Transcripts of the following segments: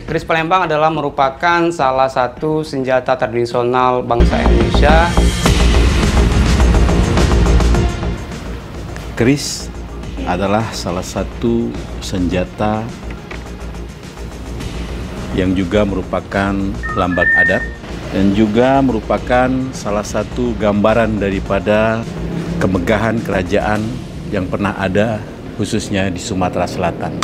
Keris Palembang adalah merupakan salah satu senjata tradisional bangsa Indonesia. Keris adalah salah satu senjata yang juga merupakan lambang adat dan juga merupakan salah satu gambaran daripada kemegahan kerajaan yang pernah ada khususnya di Sumatera Selatan.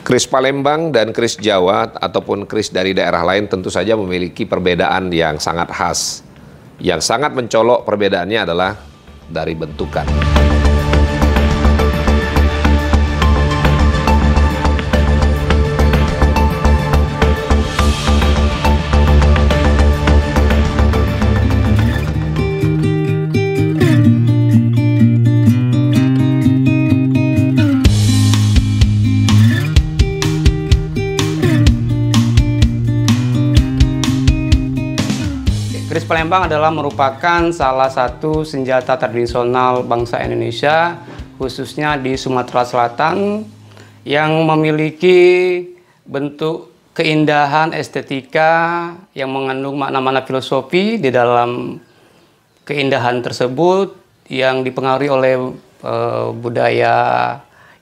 Keris Palembang dan keris Jawa ataupun keris dari daerah lain tentu saja memiliki perbedaan yang sangat khas. Yang sangat mencolok perbedaannya adalah dari bentukan. Keris Palembang adalah merupakan salah satu senjata tradisional bangsa Indonesia, khususnya di Sumatera Selatan, yang memiliki bentuk keindahan estetika yang mengandung makna-makna filosofi di dalam keindahan tersebut yang dipengaruhi oleh budaya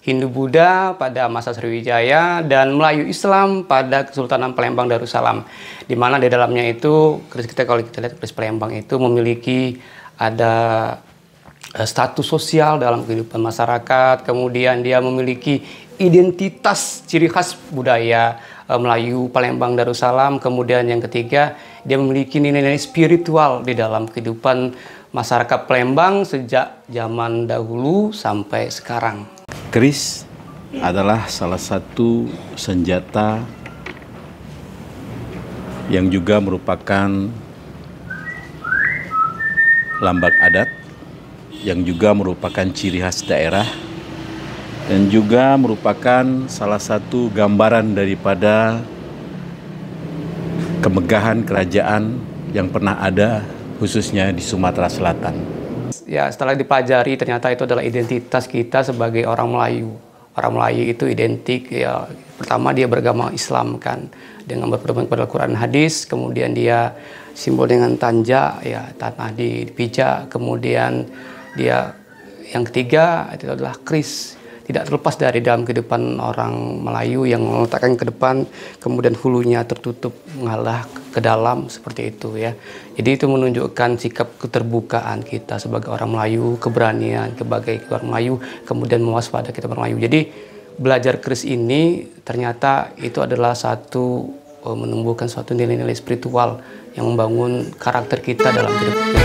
Hindu-Buddha pada masa Sriwijaya dan Melayu Islam pada Kesultanan Palembang Darussalam, di mana di dalamnya itu kalau kita lihat keris Palembang itu memiliki ada status sosial dalam kehidupan masyarakat, kemudian dia memiliki identitas ciri khas budaya Melayu Palembang Darussalam, kemudian yang ketiga dia memiliki nilai-nilai spiritual di dalam kehidupan masyarakat Palembang sejak zaman dahulu sampai sekarang. Keris adalah salah satu senjata yang juga merupakan lambang adat, yang juga merupakan ciri khas daerah, dan juga merupakan salah satu gambaran daripada kemegahan kerajaan yang pernah ada khususnya di Sumatera Selatan. Ya, setelah dipelajari ternyata itu adalah identitas kita sebagai orang Melayu. Orang Melayu itu identik, ya, pertama dia beragama Islam kan, dengan berpedoman pada Al-Quran hadis, kemudian dia simbol dengan tanja, ya, tanah dipijak, kemudian dia yang ketiga itu adalah keris. Tidak terlepas dari dalam kehidupan orang Melayu yang meletakkan ke depan, kemudian hulunya tertutup mengalah ke dalam seperti itu ya. Jadi itu menunjukkan sikap keterbukaan kita sebagai orang Melayu, keberanian sebagai orang Melayu, kemudian mewaspada kita orang Melayu. Jadi belajar keris ini ternyata itu adalah satu menumbuhkan suatu nilai-nilai spiritual yang membangun karakter kita dalam hidup kita.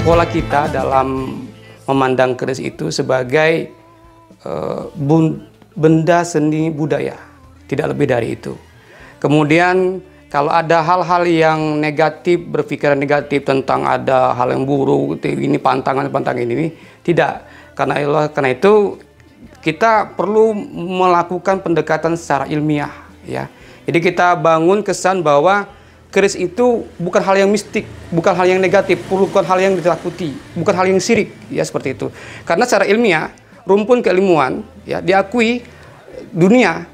Pola kita dalam memandang keris itu sebagai benda seni budaya, tidak lebih dari itu. Kemudian kalau ada hal-hal yang negatif, berpikiran negatif tentang ada hal yang buruk, ini pantangan ini, tidak. Karena itu kita perlu melakukan pendekatan secara ilmiah, ya. Jadi kita bangun kesan bahwa keris itu bukan hal yang mistik, bukan hal yang negatif, bukan hal yang ditakuti, bukan hal yang syirik, ya seperti itu. Karena secara ilmiah, rumpun keilmuan ya diakui dunia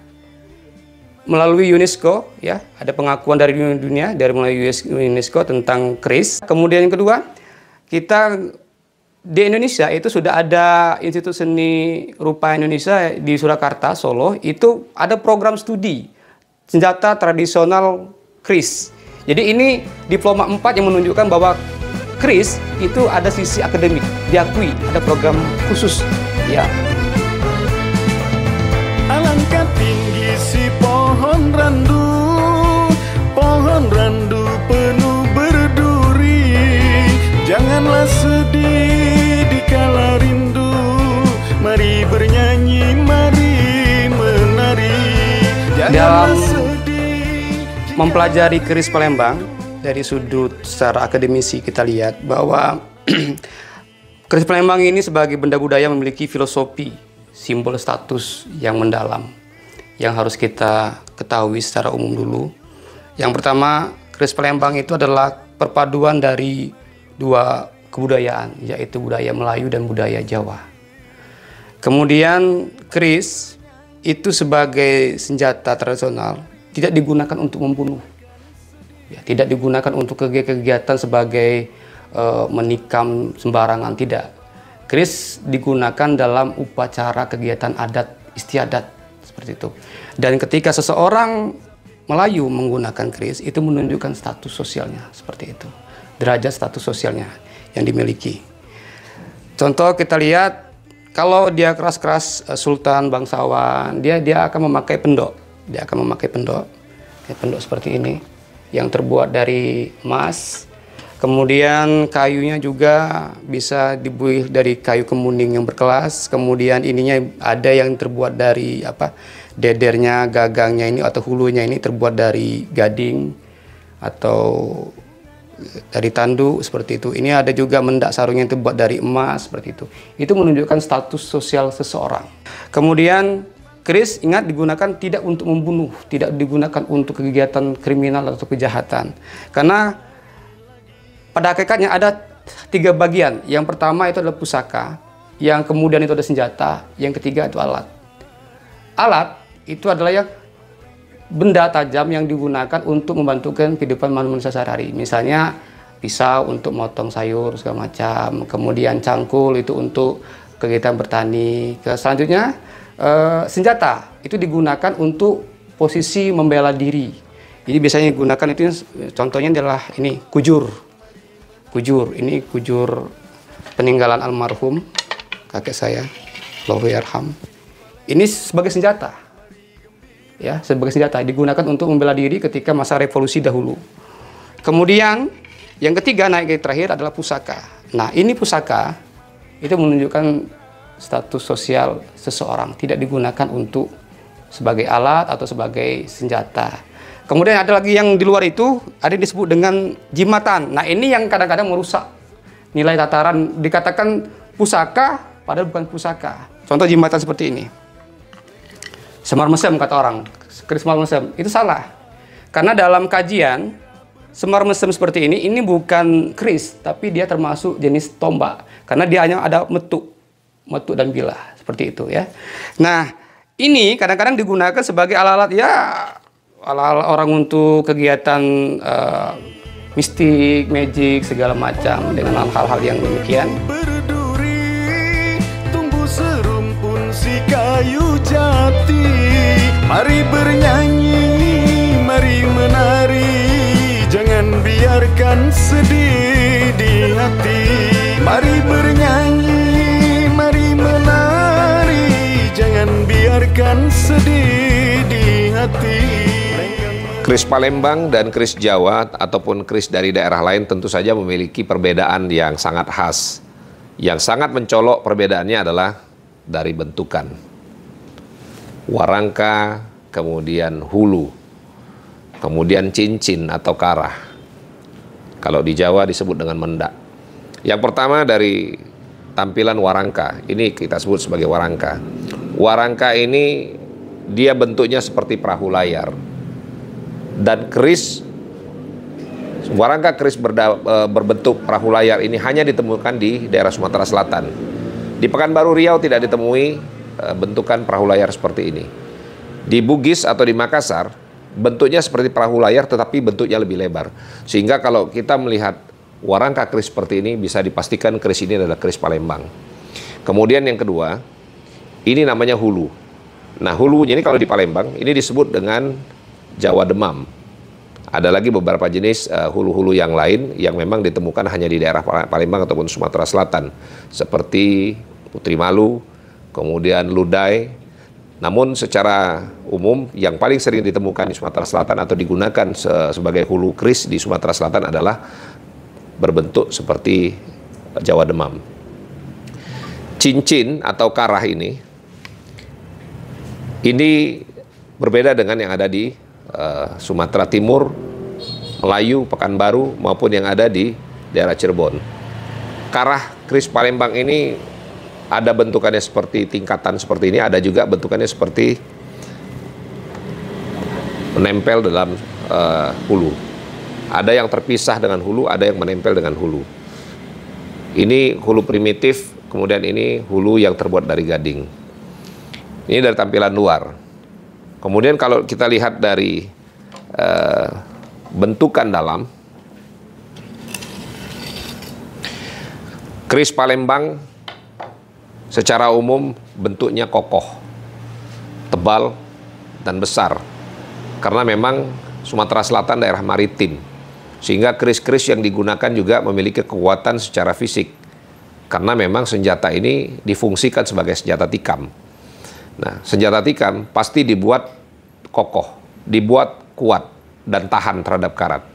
melalui UNESCO, ya ada pengakuan dari dunia dari melalui UNESCO tentang keris. Kemudian yang kedua, kita di Indonesia itu sudah ada Institut Seni Rupa Indonesia di Surakarta, Solo, itu ada program studi senjata tradisional keris. Jadi ini diploma 4 yang menunjukkan bahwa keris itu ada sisi akademik, diakui, ada program khusus. Ya. Alangkah tinggi si pohon randu penuh berduri. Janganlah sedih dikala rindu, mari bernyanyi, mari menari. Janganlah mempelajari keris Palembang dari sudut secara akademisi kita lihat bahwa Keris Palembang ini sebagai benda budaya memiliki filosofi, simbol status yang mendalam, yang harus kita ketahui secara umum dulu. Yang pertama, keris Palembang itu adalah perpaduan dari dua kebudayaan, yaitu budaya Melayu dan budaya Jawa. Kemudian keris itu sebagai senjata tradisional tidak digunakan untuk membunuh, ya, tidak digunakan untuk kegiatan sebagai menikam sembarangan, tidak. Keris digunakan dalam upacara kegiatan adat istiadat seperti itu. Dan ketika seseorang Melayu menggunakan keris, itu menunjukkan status sosialnya seperti itu, derajat status sosialnya yang dimiliki. Contoh kita lihat, kalau dia keras-keras sultan bangsawan, dia akan memakai pendok, pendok seperti ini yang terbuat dari emas. Kemudian kayunya juga bisa dibuat dari kayu kemuning yang berkelas. Kemudian ininya ada yang terbuat dari dedernya, gagangnya ini atau hulunya ini terbuat dari gading atau dari tanduk seperti itu. Ini ada juga mendak sarungnya yang terbuat dari emas seperti itu. Itu menunjukkan status sosial seseorang. Kemudian keris, ingat, digunakan tidak untuk membunuh, tidak digunakan untuk kegiatan kriminal atau kejahatan. Karena pada hakikatnya ada 3 bagian. Yang pertama itu adalah pusaka, yang kemudian itu ada senjata, yang ketiga itu alat. Alat itu adalah yang benda tajam yang digunakan untuk membantukan kehidupan manusia sehari-hari. Misalnya pisau untuk motong sayur segala macam, kemudian cangkul itu untuk kegiatan bertani. Selanjutnya senjata itu digunakan untuk posisi membela diri. Jadi biasanya digunakan itu, contohnya adalah ini kujur. Ini kujur peninggalan almarhum kakek saya, Allahu yarham. Ini sebagai senjata, ya, sebagai senjata digunakan untuk membela diri ketika masa revolusi dahulu. Kemudian yang ketiga, naik ke terakhir, adalah pusaka. Nah, ini pusaka itu menunjukkan status sosial seseorang, tidak digunakan untuk sebagai alat atau sebagai senjata. Kemudian ada lagi yang di luar itu, ada yang disebut dengan jimatan. Nah, ini yang kadang-kadang merusak nilai tataran, dikatakan pusaka padahal bukan pusaka. Contoh jimatan seperti ini. Semar mesem kata orang, keris semar mesem, itu salah. Karena dalam kajian, semar mesem seperti ini bukan keris, tapi dia termasuk jenis tombak. Karena dia hanya ada metuk dan bilah, seperti itu ya. Nah, ini kadang-kadang digunakan sebagai alat-alat, ya, ala-ala orang untuk kegiatan mistik, magic, segala macam dengan hal-hal yang demikian. Berduri, tumbuh serumpun si kayu jati. Mari bernyanyi, mari menari, jangan biarkan sedih di hati. Mari bernyanyi, mari menari, jangan biarkan sedih di hati. Keris Palembang dan keris Jawa ataupun keris dari daerah lain tentu saja memiliki perbedaan yang sangat khas. Yang sangat mencolok perbedaannya adalah dari bentukan. Warangka, kemudian hulu, kemudian cincin atau karah. Kalau di Jawa disebut dengan mendak. Yang pertama dari tampilan warangka, ini kita sebut sebagai warangka. Warangka ini dia bentuknya seperti perahu layar. Dan keris, warangka keris berbentuk perahu layar ini hanya ditemukan di daerah Sumatera Selatan. Di Pekanbaru Riau tidak ditemui bentukan perahu layar seperti ini. Di Bugis atau di Makassar, bentuknya seperti perahu layar tetapi bentuknya lebih lebar. Sehingga kalau kita melihat warangka keris seperti ini, bisa dipastikan keris ini adalah keris Palembang. Kemudian yang kedua, ini namanya hulu. Nah, hulunya ini kalau di Palembang, ini disebut dengan Jawa Demam. Ada lagi beberapa jenis hulu-hulu yang lain yang memang ditemukan hanya di daerah Palembang ataupun Sumatera Selatan, seperti Putri Malu, kemudian Ludai. Namun secara umum yang paling sering ditemukan di Sumatera Selatan atau digunakan sebagai hulu keris di Sumatera Selatan adalah berbentuk seperti Jawa Demam. Cincin atau karah ini berbeda dengan yang ada di Sumatera Timur, Melayu, Pekanbaru, maupun yang ada di daerah Cirebon. Karah keris Palembang ini ada bentukannya seperti tingkatan seperti ini, ada juga bentukannya seperti menempel dalam hulu. Ada yang terpisah dengan hulu, ada yang menempel dengan hulu. Ini hulu primitif, kemudian ini hulu yang terbuat dari gading. Ini dari tampilan luar. Kemudian kalau kita lihat dari bentukan dalam, keris Palembang secara umum bentuknya kokoh, tebal, dan besar. Karena memang Sumatera Selatan daerah maritim, sehingga keris-keris yang digunakan juga memiliki kekuatan secara fisik. Karena memang senjata ini difungsikan sebagai senjata tikam. Nah, senjata tikam pasti dibuat kokoh, dibuat kuat, dan tahan terhadap karat.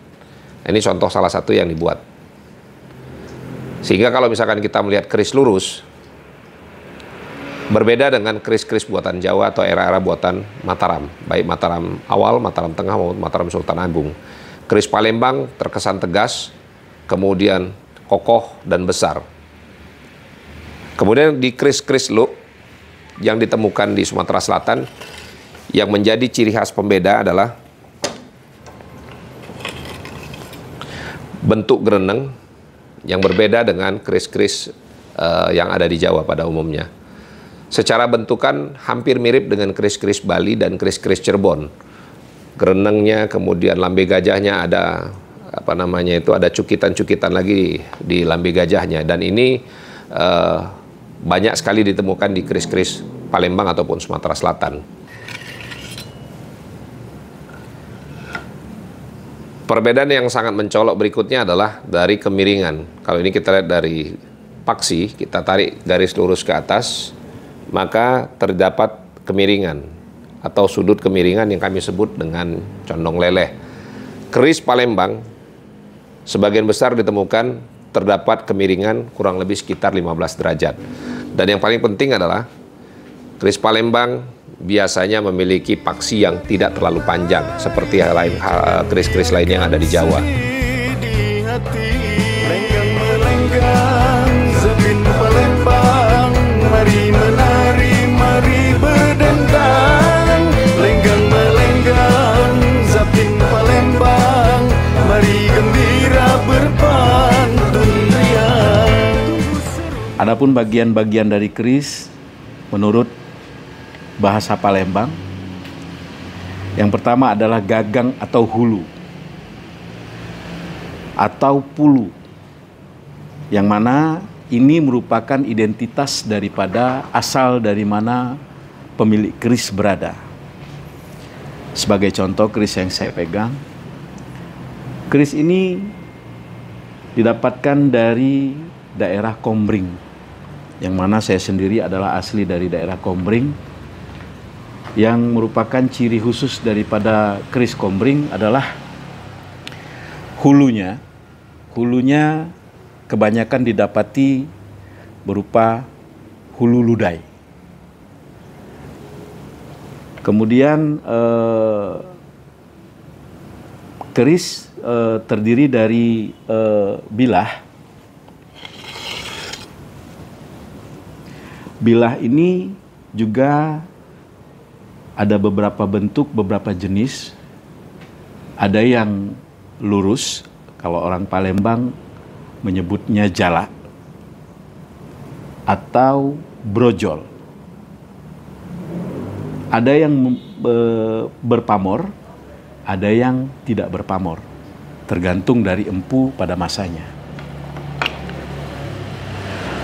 Ini contoh salah satu yang dibuat. Sehingga kalau misalkan kita melihat keris lurus, berbeda dengan keris-keris buatan Jawa atau era-era buatan Mataram, baik Mataram awal, Mataram tengah, maupun Mataram Sultan Agung. Keris Palembang terkesan tegas, kemudian kokoh dan besar. Kemudian di keris-keris Luk yang ditemukan di Sumatera Selatan, yang menjadi ciri khas pembeda adalah bentuk gereneng yang berbeda dengan keris-keris yang ada di Jawa pada umumnya. Secara bentukan hampir mirip dengan keris-keris Bali dan keris-keris Cirebon. Gerenengnya, kemudian lambe gajahnya ada ada cukitan-cukitan lagi di lambe gajahnya, dan ini banyak sekali ditemukan di keris-keris Palembang ataupun Sumatera Selatan. Perbedaan yang sangat mencolok berikutnya adalah dari kemiringan. Kalau ini kita lihat dari paksi, kita tarik garis lurus ke atas, maka terdapat kemiringan atau sudut kemiringan yang kami sebut dengan condong leleh. Keris Palembang sebagian besar ditemukan terdapat kemiringan kurang lebih sekitar 15 derajat. Dan yang paling penting adalah keris Palembang biasanya memiliki paksi yang tidak terlalu panjang seperti keris-keris lain yang ada di Jawa. Mari menari, mari berdendang, lenggang melenggang, Zapin Palembang, mari gembira berpantun riang. Adapun bagian-bagian dari keris menurut bahasa Palembang, yang pertama adalah gagang atau hulu atau pulu, yang mana ini merupakan identitas daripada asal dari mana pemilik keris berada. Sebagai contoh keris yang saya pegang, keris ini didapatkan dari daerah Kombring, yang mana saya sendiri adalah asli dari daerah Kombring. Yang merupakan ciri khusus daripada keris Kombring adalah hulunya. Hulunya kebanyakan didapati berupa hulu ludai. Kemudian keris terdiri dari bilah. Bilah ini juga ada beberapa bentuk, beberapa jenis. Ada yang lurus, kalau orang Palembang menyebutnya jala, atau brojol. Ada yang berpamor, ada yang tidak berpamor, tergantung dari empu pada masanya.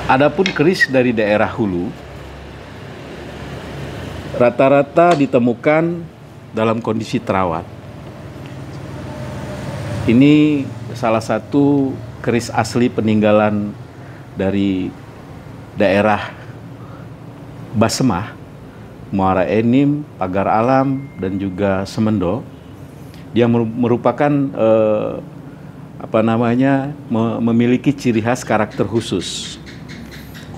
Adapun keris dari daerah hulu rata-rata ditemukan dalam kondisi terawat. Ini salah satu keris asli peninggalan dari daerah Basemah, Muara Enim, Pagar Alam, dan juga Semendo. Dia merupakan memiliki ciri khas karakter khusus.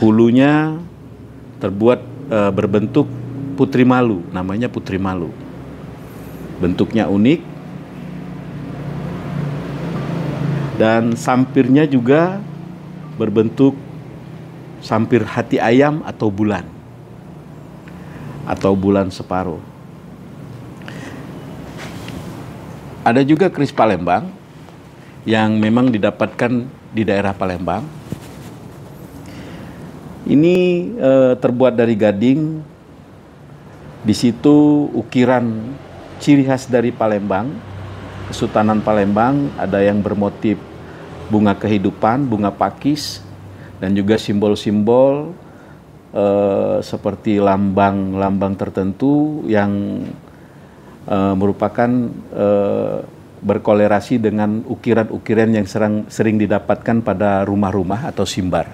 Hulunya terbuat berbentuk putri malu, namanya putri malu. Bentuknya unik, dan sampirnya juga berbentuk sampir hati ayam atau bulan separuh. Ada juga keris Palembang yang memang didapatkan di daerah Palembang. Ini terbuat dari gading. Di situ ukiran ciri khas dari Palembang, Kesultanan Palembang, ada yang bermotif bunga kehidupan, bunga pakis, dan juga simbol-simbol seperti lambang-lambang tertentu yang merupakan berkolerasi dengan ukiran-ukiran yang sering didapatkan pada rumah-rumah atau simbar.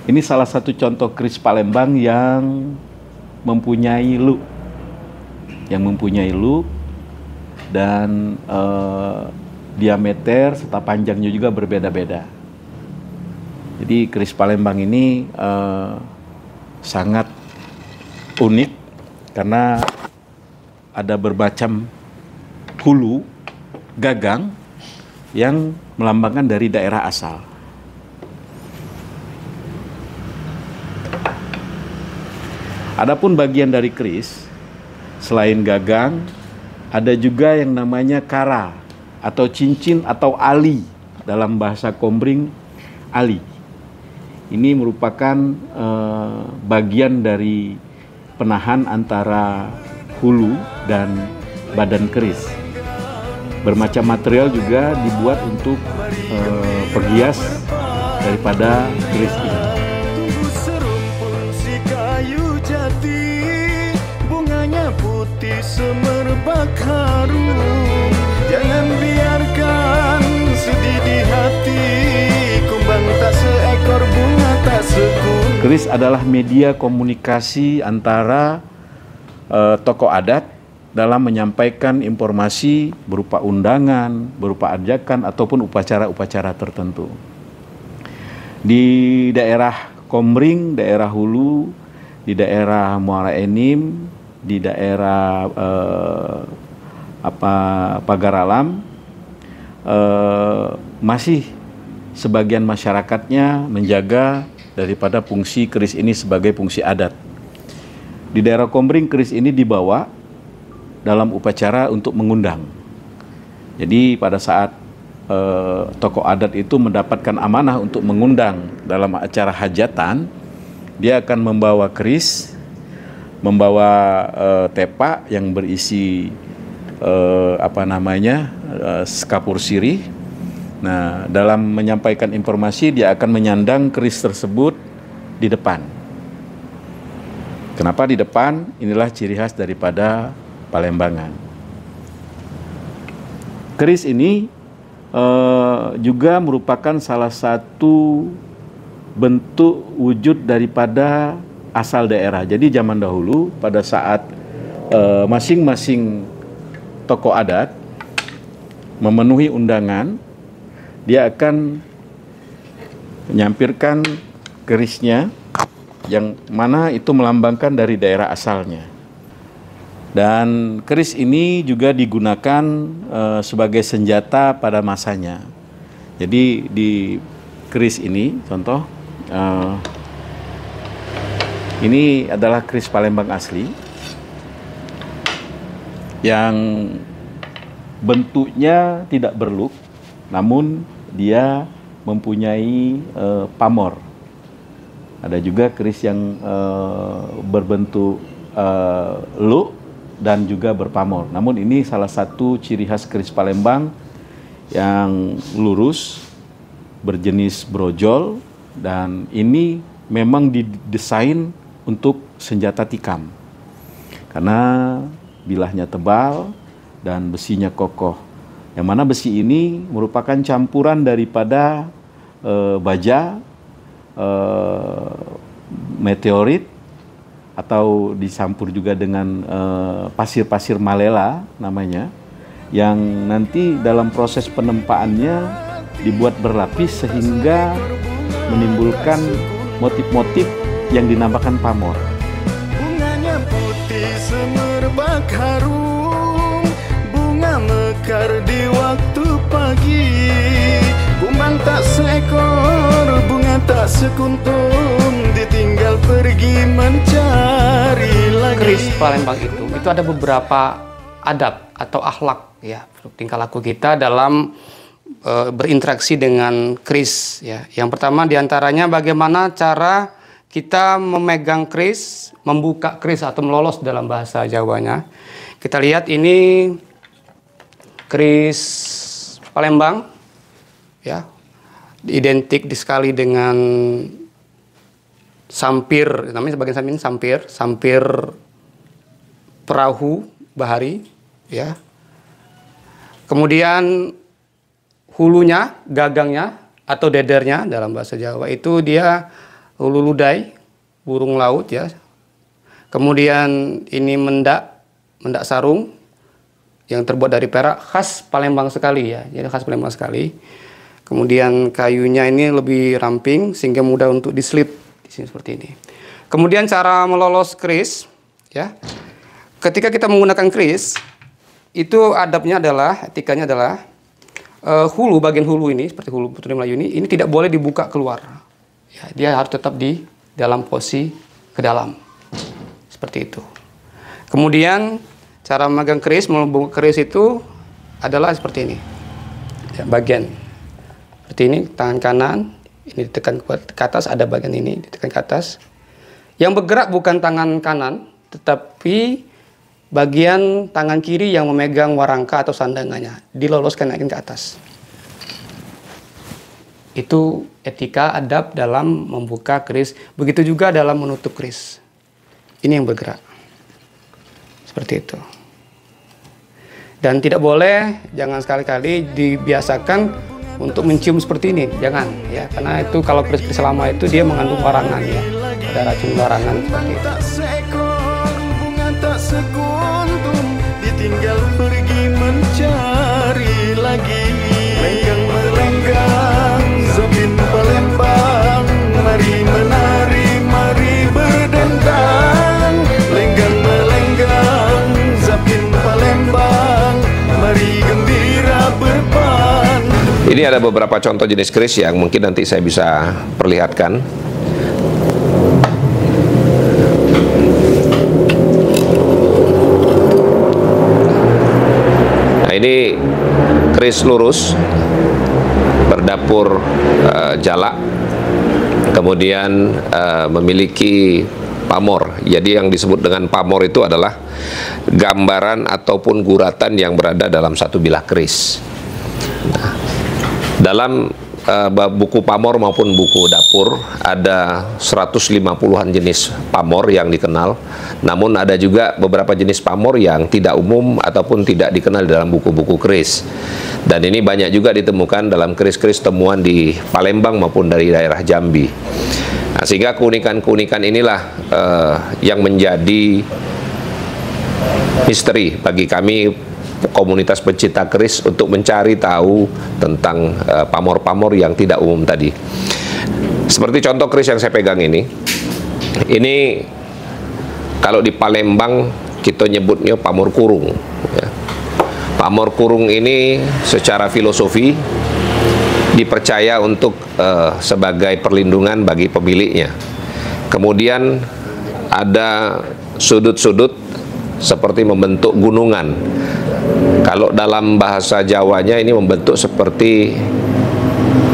Ini salah satu contoh keris Palembang yang mempunyai look, dan diameter serta panjangnya juga berbeda-beda. Jadi keris Palembang ini sangat unik karena ada bermacam hulu, gagang yang melambangkan dari daerah asal. Adapun bagian dari keris, selain gagang, ada juga yang namanya kara atau cincin atau ali, dalam bahasa Kombring ali. Ini merupakan bagian dari penahan antara hulu dan badan keris. Bermacam material juga dibuat untuk perhias daripada keris ini. Semerbak harum, jangan biarkan sedih di hati, kumbang tak seekor bunga tak sekun. Keris adalah media komunikasi antara tokoh adat dalam menyampaikan informasi berupa undangan, berupa ajakan, ataupun upacara-upacara tertentu. Di daerah Kombring, daerah Hulu, di daerah Muara Enim, di daerah Pagar Alam, masih sebagian masyarakatnya menjaga daripada fungsi keris ini sebagai fungsi adat. Di daerah Kombring, keris ini dibawa dalam upacara untuk mengundang. Jadi pada saat tokoh adat itu mendapatkan amanah untuk mengundang dalam acara hajatan, dia akan membawa keris, membawa tepak yang berisi kapur sirih. Nah, dalam menyampaikan informasi dia akan menyandang keris tersebut di depan. Kenapa di depan? Inilah ciri khas daripada Palembangan. Keris ini juga merupakan salah satu bentuk wujud daripada asal daerah. Jadi zaman dahulu pada saat masing-masing tokoh adat memenuhi undangan, dia akan menyampirkan kerisnya yang mana itu melambangkan dari daerah asalnya. Dan keris ini juga digunakan sebagai senjata pada masanya. Jadi di keris ini, contoh, ini adalah keris Palembang asli yang bentuknya tidak berluk, namun dia mempunyai pamor. Ada juga keris yang berbentuk luk dan juga berpamor. Namun ini salah satu ciri khas keris Palembang yang lurus, berjenis brojol, dan ini memang didesain untuk senjata tikam karena bilahnya tebal dan besinya kokoh, yang mana besi ini merupakan campuran daripada baja, meteorit, atau dicampur juga dengan pasir-pasir malela namanya, yang nanti dalam proses penempaannya dibuat berlapis sehingga menimbulkan motif-motif yang dinamakan pamor. Bunganya putih semerbak harum, bunga tak sekuntum, ditinggal pergi mencari lagi. Keris Palembang itu ada beberapa adab atau akhlak ya, tingkah laku kita dalam berinteraksi dengan keris ya. Yang pertama diantaranya bagaimana cara kita memegang keris, membuka keris atau melolos dalam bahasa Jawanya. Kita lihat ini keris Palembang ya, identik sekali dengan sampir, namanya sebagian sampir perahu bahari ya. Kemudian hulunya, gagangnya atau dedernya dalam bahasa Jawa itu dia hulu ludai, burung laut ya. Kemudian ini mendak sarung yang terbuat dari perak, khas Palembang sekali ya. Jadi khas Palembang sekali. Kemudian kayunya ini lebih ramping sehingga mudah untuk diselip di sini seperti ini. Kemudian cara melolos keris ya. Ketika kita menggunakan keris itu adabnya adalah, etikanya adalah hulu, bagian hulu ini seperti hulu Putri Melayu ini tidak boleh dibuka keluar. Ya, dia harus tetap di dalam posisi ke dalam. Seperti itu. Kemudian cara memegang keris, membuka keris itu adalah seperti ini. Ya, bagian seperti ini, tangan kanan ini ditekan ke atas, ada bagian ini ditekan ke atas. Yang bergerak bukan tangan kanan, tetapi bagian tangan kiri yang memegang warangka atau sandangannya, diloloskan naikin ke atas. Itu etika adab dalam membuka keris. Begitu juga dalam menutup keris. Ini yang bergerak. Seperti itu. Dan tidak boleh, jangan sekali-kali dibiasakan untuk mencium seperti ini. Jangan ya, karena itu kalau keris-keris lama itu dia mengandung warangan ya. Ada racun warangan seperti itu. Tak sekuntum, ditinggal pergi mencari lagi. Lenggang melenggang, Zapin Palembang, mari menari, mari berdendang. Lenggang melenggang, Zapin Palembang, mari gembira berpan. Ini ada beberapa contoh jenis keris yang mungkin nanti saya bisa perlihatkan. Ini keris lurus berdapur jalak, kemudian memiliki pamor. Jadi yang disebut dengan pamor itu adalah gambaran ataupun guratan yang berada dalam satu bilah keris. Nah, dalam buku pamor maupun buku dapur ada 150-an jenis pamor yang dikenal. Namun ada juga beberapa jenis pamor yang tidak umum ataupun tidak dikenal dalam buku-buku keris. Dan ini banyak juga ditemukan dalam keris-keris temuan di Palembang maupun dari daerah Jambi. Nah, sehingga keunikan-keunikan inilah yang menjadi misteri bagi kami komunitas pencinta keris untuk mencari tahu tentang pamor-pamor yang tidak umum tadi. Seperti contoh keris yang saya pegang ini kalau di Palembang kita nyebutnya pamor kurung ya. Pamor kurung ini secara filosofi dipercaya untuk sebagai perlindungan bagi pemiliknya. Kemudian ada sudut-sudut seperti membentuk gunungan. Kalau dalam bahasa Jawanya ini membentuk seperti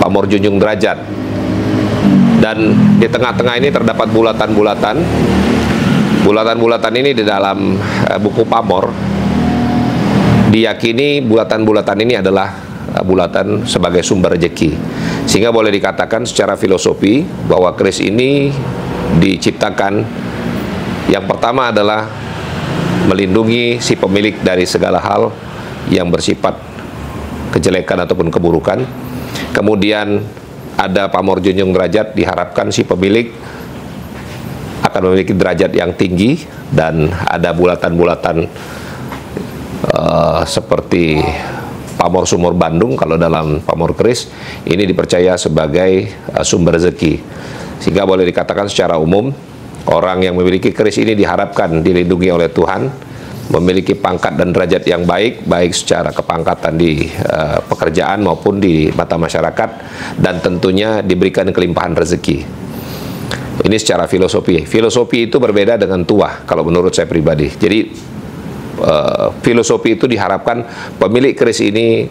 pamor junjung derajat. Dan di tengah-tengah ini terdapat bulatan-bulatan. Bulatan-bulatan ini di dalam buku pamor diyakini bulatan-bulatan ini adalah bulatan sebagai sumber rezeki. Sehingga boleh dikatakan secara filosofi bahwa keris ini diciptakan yang pertama adalah melindungi si pemilik dari segala hal yang bersifat kejelekan ataupun keburukan. Kemudian ada pamor junjung derajat, diharapkan si pemilik akan memiliki derajat yang tinggi. Dan ada bulatan-bulatan seperti pamor sumur Bandung, kalau dalam pamor keris ini dipercaya sebagai sumber rezeki. Sehingga boleh dikatakan secara umum orang yang memiliki keris ini diharapkan dilindungi oleh Tuhan memiliki pangkat dan derajat yang baik, baik secara kepangkatan di pekerjaan maupun di mata masyarakat, dan tentunya diberikan kelimpahan rezeki. Ini secara filosofi. Filosofi itu berbeda dengan tuah kalau menurut saya pribadi. Jadi filosofi itu diharapkan pemilik keris ini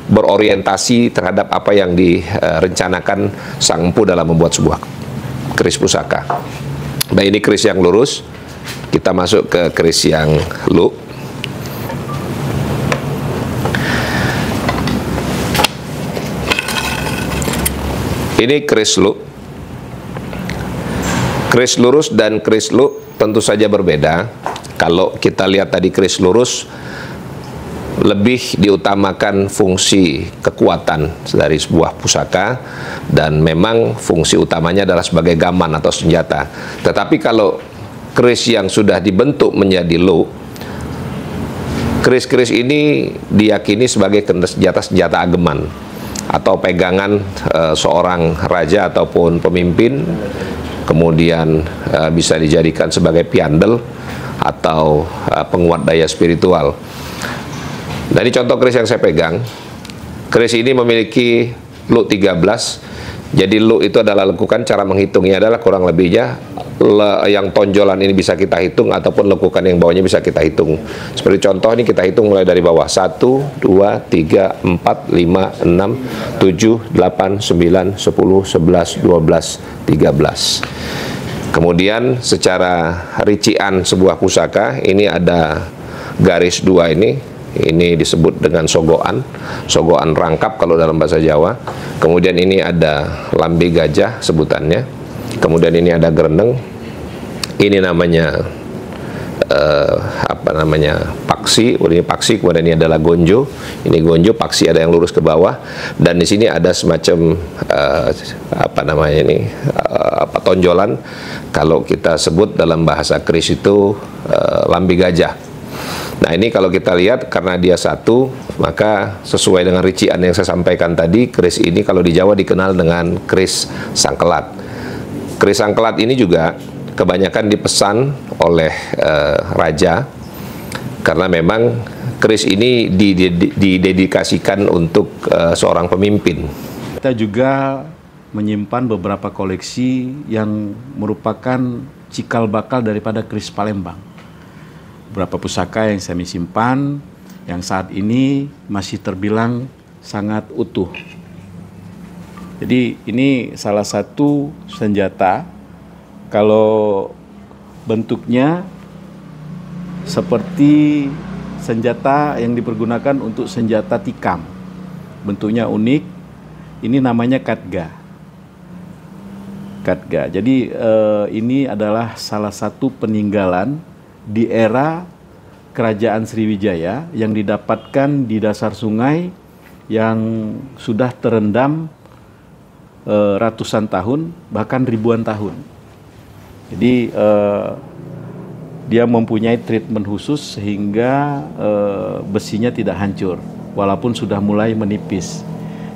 berorientasi terhadap apa yang direncanakan sang empu dalam membuat sebuah keris pusaka. Nah, ini keris yang lurus. Kita masuk ke keris yang lu. Ini keris lu. Keris lurus dan keris lu tentu saja berbeda. Kalau kita lihat tadi keris lurus lebih diutamakan fungsi kekuatan dari sebuah pusaka, dan memang fungsi utamanya adalah sebagai gaman atau senjata. Tetapi kalau keris yang sudah dibentuk menjadi lu, keris-keris ini diyakini sebagai senjata-senjata ageman atau pegangan seorang raja ataupun pemimpin, kemudian bisa dijadikan sebagai piandel atau penguat daya spiritual. Nah, ini contoh keris yang saya pegang. Keris ini memiliki lu 13. Jadi lu itu adalah lekukan, cara menghitungnya adalah kurang lebihnya yang tonjolan ini bisa kita hitung, ataupun lekukan yang bawahnya bisa kita hitung. Seperti contoh ini kita hitung mulai dari bawah. 1, 2, 3, 4, 5, 6, 7, 8, 9, 10, 11, 12, 13. Kemudian secara rincian sebuah pusaka, ini ada garis 2 ini disebut dengan sogoan, sogoan rangkap kalau dalam bahasa Jawa. Kemudian ini ada lambe gajah sebutannya. Kemudian ini ada gereneng. Ini namanya paksi. Ini paksi. Kemudian ini adalah gonjo. Ini gonjo, paksi ada yang lurus ke bawah. Dan di sini ada semacam tonjolan. Kalau kita sebut dalam bahasa keris itu lambe gajah. Nah, ini kalau kita lihat karena dia satu, maka sesuai dengan rincian yang saya sampaikan tadi, keris ini kalau di Jawa dikenal dengan keris sangkelat. Keris sangkelat ini juga kebanyakan dipesan oleh raja, karena memang keris ini didedikasikan untuk seorang pemimpin. Kita juga menyimpan beberapa koleksi yang merupakan cikal bakal daripada keris Palembang. Beberapa pusaka yang saya simpan yang saat ini masih terbilang sangat utuh. Jadi ini salah satu senjata, kalau bentuknya seperti senjata yang dipergunakan untuk senjata tikam. Bentuknya unik, ini namanya katga. Katga. Jadi ini adalah salah satu peninggalan di era Kerajaan Sriwijaya yang didapatkan di dasar sungai yang sudah terendam ratusan tahun, bahkan ribuan tahun. Jadi dia mempunyai treatment khusus sehingga besinya tidak hancur walaupun sudah mulai menipis.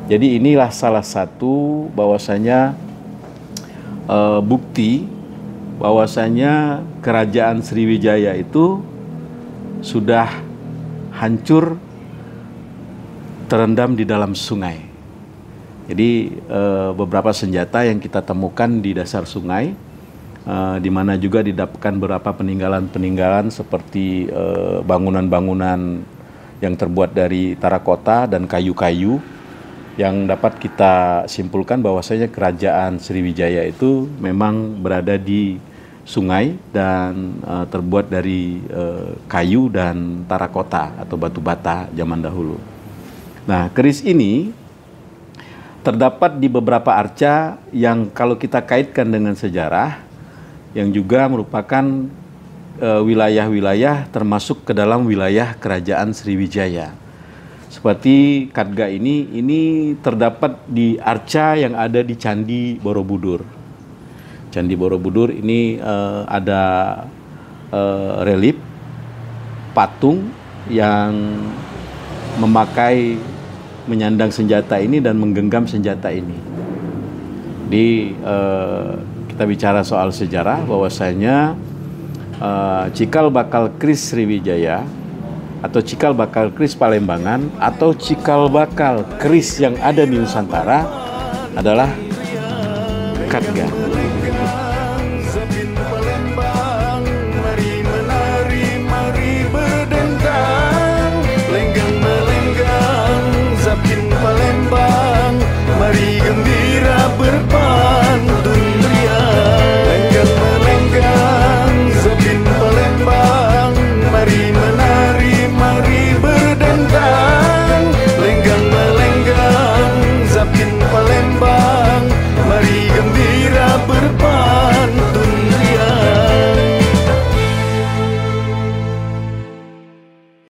Jadi inilah salah satu bahwasanya bukti bahwasanya Kerajaan Sriwijaya itu sudah hancur terendam di dalam sungai. Jadi beberapa senjata yang kita temukan di dasar sungai, di mana juga didapatkan beberapa peninggalan-peninggalan seperti bangunan-bangunan yang terbuat dari terakota dan kayu-kayu, yang dapat kita simpulkan bahwasanya Kerajaan Sriwijaya itu memang berada di sungai dan terbuat dari kayu dan terakota atau batu bata zaman dahulu. Nah, keris ini terdapat di beberapa arca yang kalau kita kaitkan dengan sejarah, yang juga merupakan wilayah-wilayah termasuk ke dalam wilayah Kerajaan Sriwijaya. Seperti katga ini terdapat di arca yang ada di Candi Borobudur. Candi Borobudur ini ada relief patung yang menyandang senjata ini dan menggenggam senjata ini. Kita bicara soal sejarah bahwasanya cikal bakal Kris Sriwijaya atau cikal bakal Kris Palembangan atau cikal bakal Kris yang ada di Nusantara adalah Katga.